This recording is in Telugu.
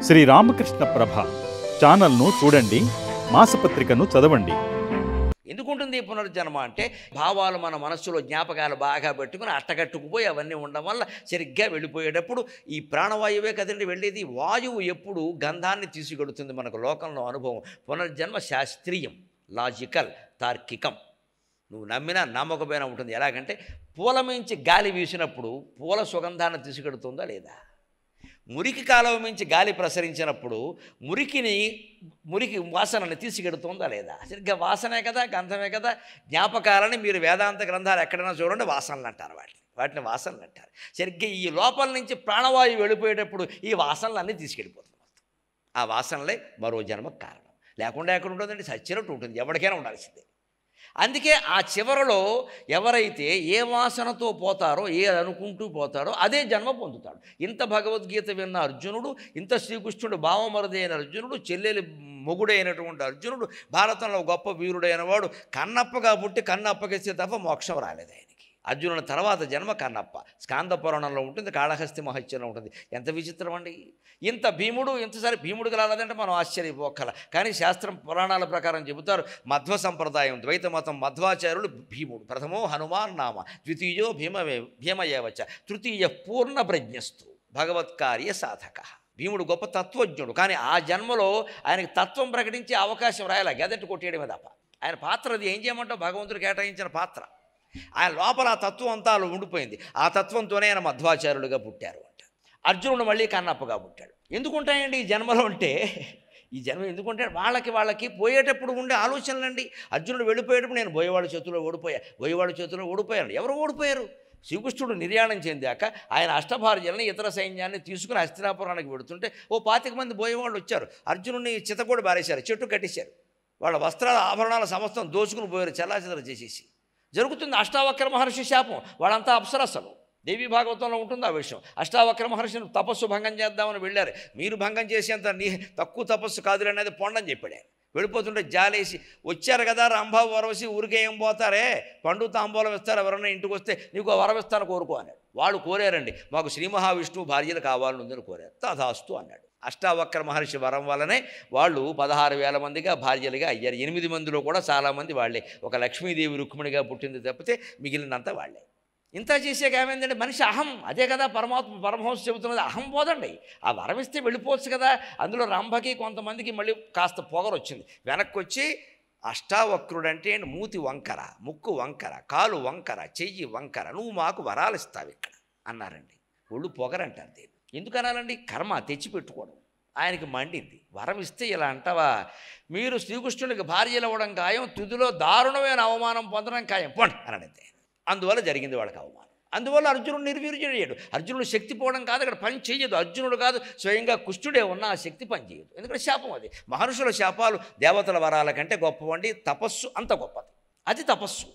శ్రీ రామకృష్ణ ప్రభ ఛానల్ను చూడండి, మాసపత్రికను చదవండి. ఎందుకుంటుంది ఈ పునర్జన్మ అంటే భావాలు మన మనస్సులో జ్ఞాపకాలు బాగా పెట్టుకుని అట్టగట్టుకుపోయి అవన్నీ ఉండడం వల్ల సరిగ్గా వెళ్ళిపోయేటప్పుడు ఈ ప్రాణవాయువే కదండి వెళ్ళేది. వాయువు ఎప్పుడు గంధాన్ని తీసుకెడుతుంది. మనకు లోకంలో అనుభవం. పునర్జన్మ శాస్త్రీయం, లాజికల్, తార్కికం. నువ్వు నమ్మినా నమ్మకపోయినా ఉంటుంది. ఎలాగంటే పూల మించి గాలి వీసినప్పుడు పూల సుగంధాన్ని తీసుకెడుతుందా లేదా? మురికి కాలువ మించి గాలి ప్రసరించినప్పుడు మురికి వాసనని తీసుకెడుతుందా లేదా? సరిగ్గా వాసనే కదా, గంధమే కదా. జ్ఞాపకాలని మీరు వేదాంత గ్రంథాలు ఎక్కడైనా చూడండి, వాసనలు అంటారు. వాటిని వాసనలు అంటారు. సరిగ్గా ఈ లోపల నుంచి ప్రాణవాయువు వెళ్ళిపోయేటప్పుడు ఈ వాసనలన్నీ తీసుకెళ్ళిపోతుంది మొత్తం. ఆ వాసనలే మరో జన్మకు కారణం. లేకుండా ఎక్కడ ఉంటుందండి? సచ్చినట్టు ఉంటుంది. ఎవరికైనా ఉండాల్సిందే. అందుకే ఆ చివరలో ఎవరైతే ఏ వాసనతో పోతారో, ఏ అనుకుంటూ పోతారో అదే జన్మ పొందుతాడు. ఇంత భగవద్గీత విన్న అర్జునుడు, ఇంత శ్రీకృష్ణుడు భావమరది అయిన అర్జునుడు, చెల్లెలి మొగుడైనటువంటి అర్జునుడు, భారతంలో గొప్ప వీరుడైన వాడు కన్నప్పగా పుట్టి కన్నప్పకిస్తే తప్ప మోక్షం రాలేదు ఆయనకి. అర్జునుని తర్వాత జన్మ కన్నప్ప. స్కాంద పురాణంలో ఉంటుంది, కాళహస్తి మహత్యంలో ఉంటుంది. ఎంత విచిత్రం అండి! ఇంత భీముడు ఇంతసారి భీముడికి రాలేదంటే మనం ఆశ్చర్యపోక్కల. కానీ శాస్త్రం పురాణాల ప్రకారం చెబుతారు, మధ్వ సంప్రదాయం ద్వైత మతం మధ్వాచార్యులు భీముడు. ప్రథమో హనుమాన్ నామ, ద్వితీయో భీమయేవచ, తృతీయ పూర్ణ ప్రజ్ఞస్తు భగవత్కార్య సాధక. భీముడు గొప్ప తత్వజ్ఞుడు. కానీ ఆ జన్మలో ఆయనకి తత్వం ప్రకటించే అవకాశం రాయాలి, గదెట్టు కొట్టేయడమే తప్ప. ఆయన పాత్ర అది ఏం చేయమంటావు? భగవంతుడు కేటాయించిన పాత్ర. ఆయన లోపల ఆ తత్వం అంతా ఉండిపోయింది. ఆ తత్వంతోనే ఆయన మధ్వాచార్యులుగా పుట్టారు అంట. అర్జునుడు మళ్ళీ కన్నప్పగా పుట్టాడు. ఎందుకుంటాయండి ఈ జన్మలో అంటే? ఈ జన్మ ఎందుకుంటే వాళ్ళకి పోయేటప్పుడు ఉండే ఆలోచనలండి. అర్జునుడు వెళ్ళిపోయేటప్పుడు నేను బోయవాడి చేతిలో ఓడిపోయాను. ఎవరు ఓడిపోయారు? శ్రీకృష్ణుడు నిర్యాణం చెందాక ఆయన అష్టభార్యలని ఇతర సైన్యాన్ని తీసుకుని హస్తినాపురానికి వెడుతుంటే 25 మంది బోయేవాళ్ళు వచ్చారు. అర్జునుడిని చితకూడి బారేశారు, చెట్టు కట్టేశారు. వాళ్ళ వస్త్రాల ఆభరణాల సమస్తం దోచుకుని పోయారు, చెల్లాచెదరు చేసేసి. జరుగుతుంది అష్టావక్ర మహర్షి శాపం. వాళ్ళంతా అప్సరసలు. దేవీ భాగవతంలో ఉంటుంది ఆ విషయం. అష్టావక్ర మహర్షిని తపస్సు భంగం చేద్దామని వెళ్ళారు. మీరు భంగం చేసేంత తక్కువ తపస్సు కాదులే అనేది పొండని చెప్పాడు. వెళ్ళిపోతుంటే జాలేసి వచ్చారు కదా రంభావు వరవసి, ఊరికే ఏం పోతారే, పండు తాంబూలం ఇస్తారు, ఎవరన్నా ఇంటికి వస్తే నీకు వరం ఇస్తాను కోరుకో అన్నాడు. వాళ్ళు కోరారండి, మాకు శ్రీ మహావిష్ణువు భార్యలు కావాలని ఉందని కోరారు. తథాస్తు అన్నాడు. అష్టావక్ర మహర్షి వరం వల్లనే వాళ్ళు 16,000 మందిగా భార్యలుగా అయ్యారు. 8 మందిలో కూడా చాలామంది వాళ్లే. ఒక లక్ష్మీదేవి రుక్మిణిగా పుట్టింది తప్పితే మిగిలినంతా వాళ్లే. ఇంత చేసాక ఏమైందంటే మనిషి అహం, అదే కదా పరమహంస చెబుతున్నది, అహం పోదండి. ఆ వరం ఇస్తే వెళ్ళిపోవచ్చు కదా. అందులో రంభకి కొంతమందికి మళ్ళీ కాస్త పొగరు వచ్చింది. వెనక్కి వచ్చి అష్టావక్రుడు అంటే మూతి వంకర, ముక్కు వంకర, కాలు వంకర, చెయ్యి వంకర, నువ్వు మాకు వరాలు ఇస్తావు ఇక్కడ అన్నారండి. ఒళ్ళు పొగరంటారు దీన్ని. ఎందుకు అనాలండి? కర్మ తెచ్చిపెట్టుకోవడం. ఆయనకి మండింది. వరం ఇస్తే ఇలా అంటావా? మీరు శ్రీకృష్ణుడికి భార్యలు అవ్వడం ఖాయం, తుదిలో దారుణమైన అవమానం పొందడం ఖాయం, పోండి అనంతే. అందువల్ల జరిగింది వాళ్ళకి అవమానం. అందువల్ల అర్జునుడు నిర్వీర్యుడయ్యాడు. అర్జునుడు శక్తి పోవడం కాదు, అక్కడ పని చేయదు. అర్జునుడు కాదు, స్వయంగా కృష్ణుడే ఉన్న ఆ శక్తి పని చేయదు. ఎందుకంటే శాపం అది. మహర్షుల శాపాలు దేవతల వరాల కంటే గొప్పవండి. తపస్సు అంత గొప్పది. అది తపస్సు.